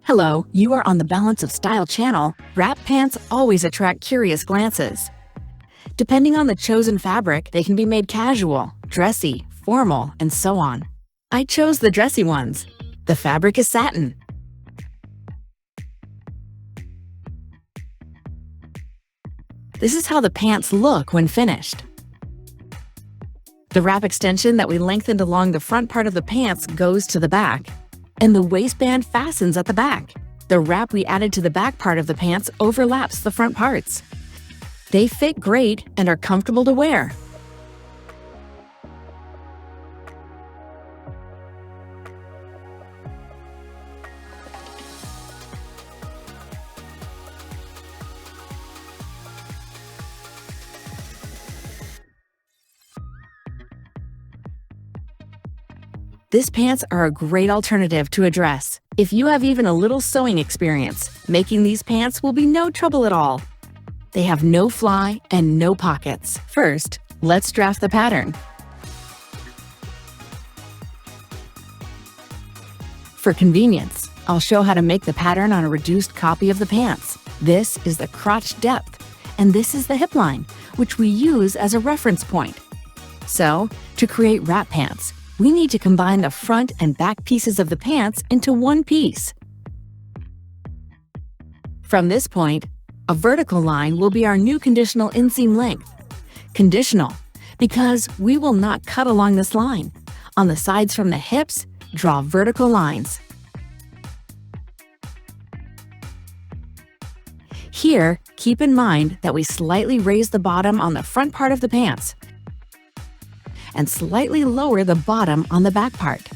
Hello, you are on the Balance of Style channel. Wrap pants always attract curious glances. Depending on the chosen fabric, they can be made casual, dressy, formal, and so on. I chose the dressy ones. The fabric is satin. This is how the pants look when finished. The wrap extension that we lengthened along the front part of the pants goes to the back, and the waistband fastens at the back. The wrap we added to the back part of the pants overlaps the front parts. They fit great and are comfortable to wear. These pants are a great alternative to a dress. If you have even a little sewing experience, making these pants will be no trouble at all. They have no fly and no pockets. First, let's draft the pattern. For convenience, I'll show how to make the pattern on a reduced copy of the pants. This is the crotch depth, and this is the hip line, which we use as a reference point. So, to create wrap pants, we need to combine the front and back pieces of the pants into one piece. From this point, a vertical line will be our new conditional inseam length. Conditional, because we will not cut along this line. On the sides from the hips, draw vertical lines. Here, keep in mind that we slightly raise the bottom on the front part of the pants and slightly lower the bottom on the back part.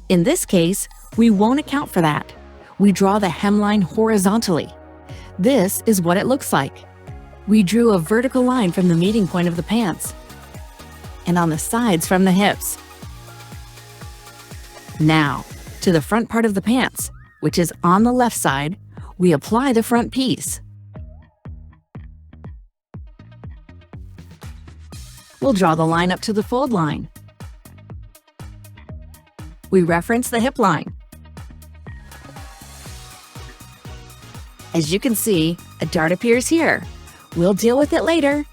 In this case, we won't account for that. We draw the hemline horizontally. This is what it looks like. We drew a vertical line from the meeting point of the pants and on the sides from the hips. Now, to the front part of the pants, which is on the left side, we apply the front piece. We'll draw the line up to the fold line. We reference the hip line. As you can see, a dart appears here. We'll deal with it later.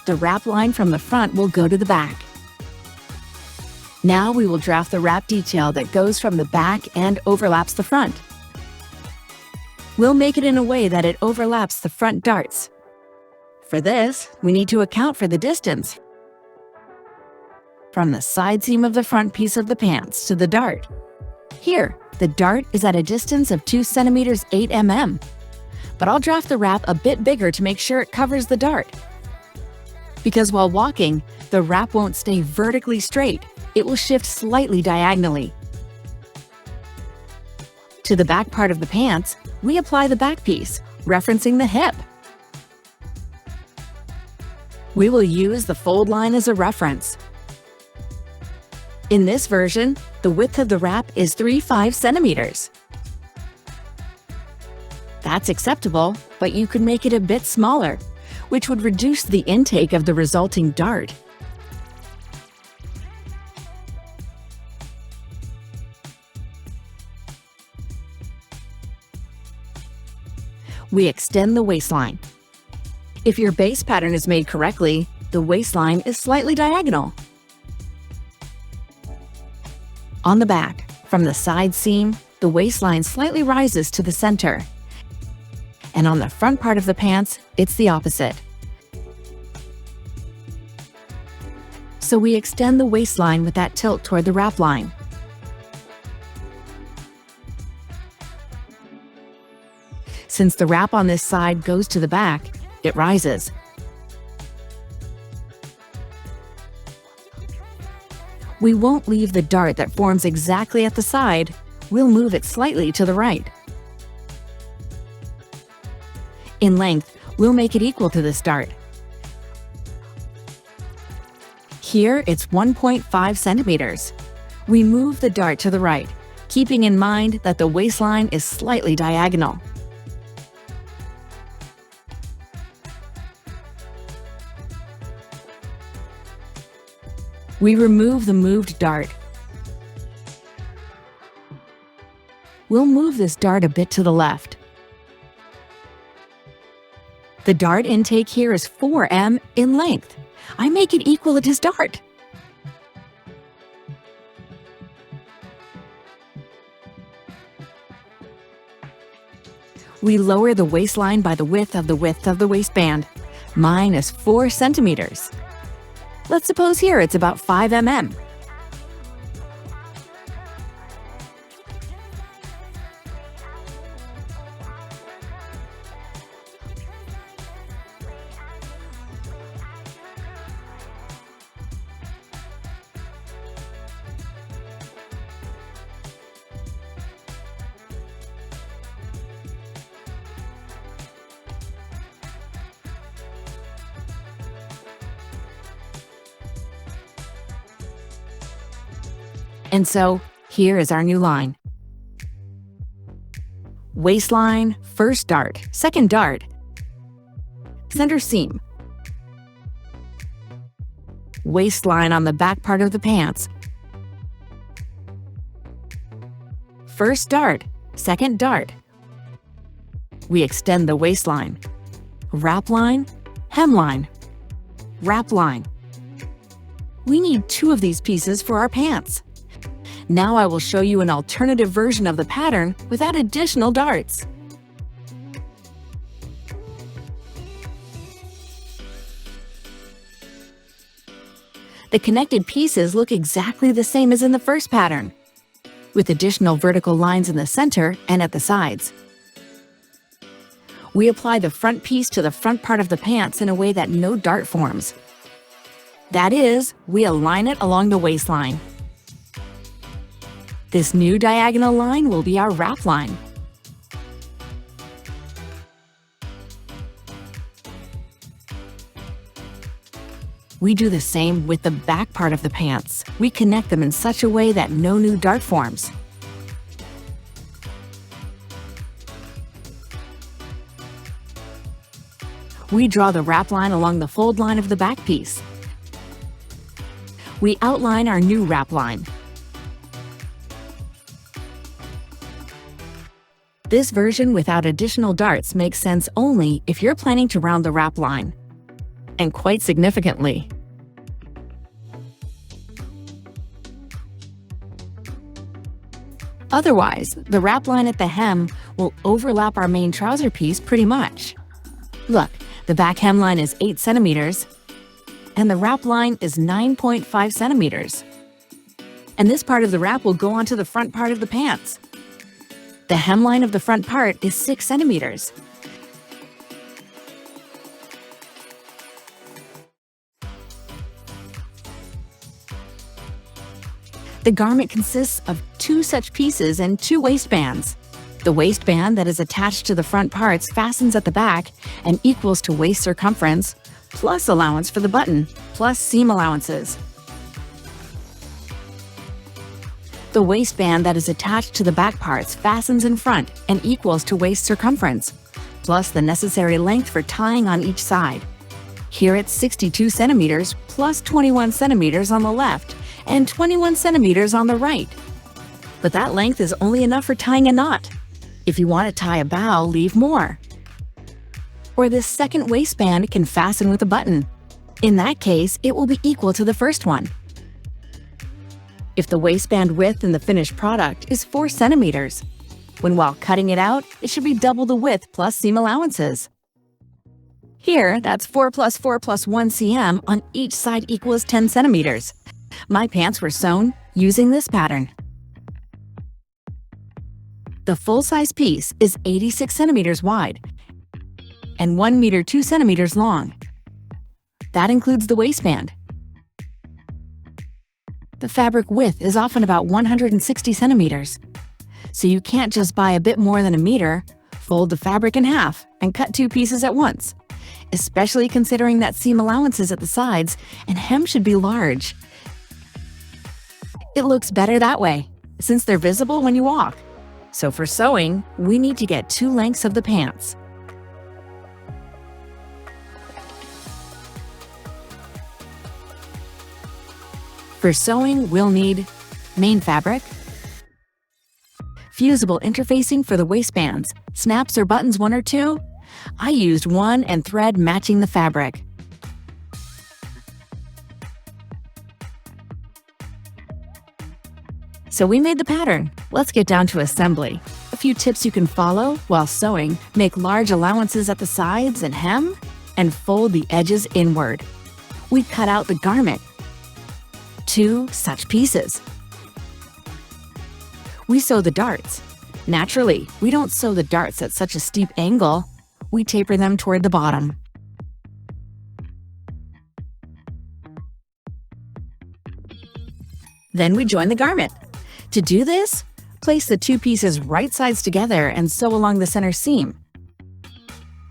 The wrap line from the front will go to the back. Now we will draft the wrap detail that goes from the back and overlaps the front. We'll make it in a way that it overlaps the front darts. For this, we need to account for the distance from the side seam of the front piece of the pants to the dart. Here, the dart is at a distance of 2 cm 8 mm, but I'll draft the wrap a bit bigger to make sure it covers the dart. Because while walking, the wrap won't stay vertically straight, it will shift slightly diagonally. To the back part of the pants, we apply the back piece, referencing the hip. We will use the fold line as a reference. In this version, the width of the wrap is 3/5 centimeters. That's acceptable, but you could make it a bit smaller, which would reduce the intake of the resulting dart. We extend the waistline. If your base pattern is made correctly, the waistline is slightly diagonal. On the back, from the side seam, the waistline slightly rises to the center. And on the front part of the pants, it's the opposite. So we extend the waistline with that tilt toward the wrap line. Since the wrap on this side goes to the back, it rises. We won't leave the dart that forms exactly at the side. We'll move it slightly to the right. In length, we'll make it equal to this dart. Here, it's 1.5 centimeters. We move the dart to the right. keeping in mind that the waistline is slightly diagonal. We remove the moved dart. We'll move this dart a bit to the left. The dart intake here is 4 in length. I make it equal to his dart. We lower the waistline by the width of the waistband. Mine is 4 centimeters. Let's suppose here it's about 5 mm. And so, here is our new line. Waistline, first dart, second dart, center seam. Waistline on the back part of the pants. First dart, second dart. We extend the waistline. Wrap line, hemline, wrap line. We need 2 of these pieces for our pants. Now I will show you an alternative version of the pattern without additional darts. The connected pieces look exactly the same as in the first pattern, with additional vertical lines in the center and at the sides. We apply the front piece to the front part of the pants in a way that no dart forms. That is, we align it along the waistline. This new diagonal line will be our wrap line. We do the same with the back part of the pants. We connect them in such a way that no new dart forms. We draw the wrap line along the fold line of the back piece. We outline our new wrap line. This version without additional darts makes sense only if you're planning to round the wrap line, and quite significantly. Otherwise, the wrap line at the hem will overlap our main trouser piece pretty much. Look, the back hemline is 8 centimeters, and the wrap line is 9.5 centimeters. And this part of the wrap will go onto the front part of the pants. The hemline of the front part is 6 centimeters. The garment consists of 2 such pieces and 2 waistbands. The waistband that is attached to the front parts fastens at the back and equals to waist circumference, plus allowance for the button, plus seam allowances. The waistband that is attached to the back parts fastens in front and equals to waist circumference, plus the necessary length for tying on each side. Here it's 62 centimeters plus 21 centimeters on the left and 21 centimeters on the right. But that length is only enough for tying a knot. If you want to tie a bow, leave more. Or this second waistband can fasten with a button. In that case, it will be equal to the first one. If the waistband width in the finished product is 4 centimeters, when while cutting it out, it should be double the width plus seam allowances. Here, that's 4 plus 4 plus 1 cm on each side equals 10 centimeters. My pants were sewn using this pattern. The full-size piece is 86 centimeters wide and 1 meter 2 centimeters long. That includes the waistband. The fabric width is often about 160 centimeters. So you can't just buy a bit more than a meter, fold the fabric in half, and cut 2 pieces at once, especially considering that seam allowances at the sides and hem should be large. It looks better that way. since they're visible when you walk. So for sewing, we need to get 2 lengths of the pants. For sewing, we'll need main fabric, fusible interfacing for the waistbands, snaps or buttons 1 or 2. I used 1 and thread matching the fabric. So we made the pattern. Let's get down to assembly. A few tips you can follow while sewing: make large allowances at the sides and hem, and fold the edges inward. We cut out the garment. 2 such pieces. We sew the darts. Naturally, we don't sew the darts at such a steep angle. We taper them toward the bottom. Then we join the garment. To do this, place the 2 pieces right sides together and sew along the center seam.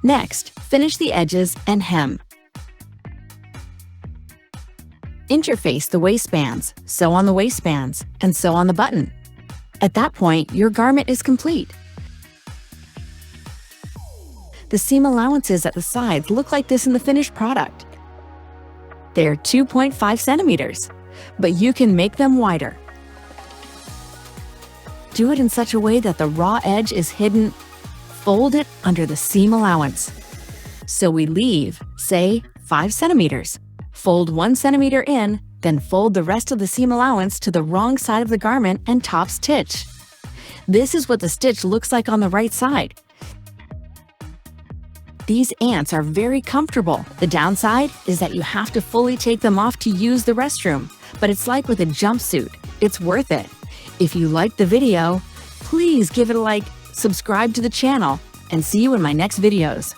Next, finish the edges and hem. Interface the waistbands, sew on the waistbands, and sew on the button. At that point, your garment is complete. The seam allowances at the sides look like this in the finished product. They're 2.5 centimeters, but you can make them wider. Do it in such a way that the raw edge is hidden. Fold it under the seam allowance. So we leave, say, 5 centimeters. Fold 1 centimeter in, then fold the rest of the seam allowance to the wrong side of the garment and top stitch. This is what the stitch looks like on the right side. These ants are very comfortable. The downside is that you have to fully take them off to use the restroom, but it's like with a jumpsuit. It's worth it. If you liked the video, please give it a like, subscribe to the channel, and see you in my next videos.